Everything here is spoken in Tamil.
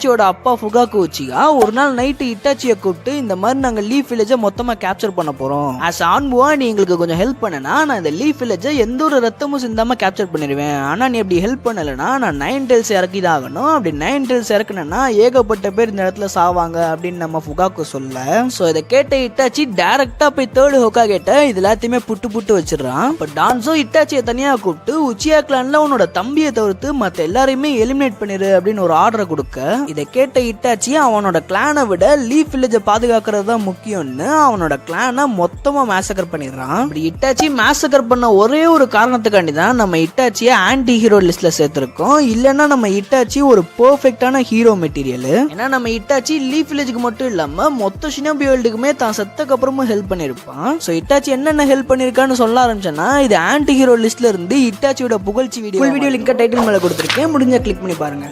இட்டாச்சியோட அப்பா ஃபுகாக்கு உச்சிகா ஒரு நாள் நைட்டு இட்டாச்சியை கூப்பிட்டு இந்த மாதிரி நாங்க லீஃப் வில்லேஜை மொத்தமா கேப்சர் பண்ண போறோம். ஆஸ் ஆன்புவா நீ எங்களுக்கு கொஞ்சம் ஹெல்ப் பண்ணனா நான் இந்த லீஃப் வில்லேஜை எந்த ஒரு ரத்தமும் சிந்தாம கேப்சர் பண்ணிடுவேன். ஆனா நீ அப்படி ஹெல்ப் பண்ணலனா நான் 9 டெயில்ஸ் இறக்கி தான் ஆகணும். அப்படி 9 டெயில்ஸ் இறக்குனா ஏகப்பட்ட பேர் இந்த இடத்துல சாவாங்க அப்படின்னு நம்ம ஃபுகாக்கு சொல்ல. சோ இதை கேட்ட இட்டாச்சி டைரக்டா போய் தேர்டு ஹோகாகேட்ட இது எல்லாத்தையுமே புட்டு வச்சிடறான். பட் டான்சோ இட்டாச்சியை தனியா கூப்பிட்டு உச்சியா கிளான்ல உன்னோட தம்பியை தவிர்த்து மத்த எல்லாரையுமே எலிமினேட் பண்ணிரு அப்படின்னு ஒரு ஆர்டரை கொடுக்க, இதை கேட்ட இட்டாச்சி அவனோட கிளானை விட லீஃப் வில்லேஜை பாதுகாக்கிறது தான் முக்கியம்னு அவனோட கிளானை மொத்தமா மேசக்கர் பண்ணிடுறான். இப்படி இட்டாச்சி மேசக்கர் பண்ண ஒரே ஒரு காரணத்துக்காண்டி தான் நம்ம இட்டாச்சியை ஆன்டி ஹீரோ லிஸ்ட்ல சேர்த்திருக்கோம். இல்லைன்னா நம்ம இட்டாச்சி ஒரு பெர்ஃபெக்டான ஹீரோ மெட்டீரியல். ஏன்னா நம்ம இட்டாச்சி லீஃப் வில்லேஜுக்கு மட்டும் இல்லாம மொத்த ஷினோபி வேர்ல்டுக்குமே தான் செத்தக்கு அப்புறமும் ஹெல்ப் பண்ணிருப்பான். ஸோ இட்டாச்சி என்னென்ன ஹெல்ப் பண்ணிருக்கான்னு சொல்ல ஆரம்பிச்சேன்னா இது ஆன்டி ஹீரோ லிஸ்ட்ல இருந்து இட்டாச்சியோட புகழ்ச்சி வீடியோ லிங்க் டைட்டில் மேல கொடுத்துருக்கேன். முடிஞ்ச கிளிக் பண்ணி பாருங்க.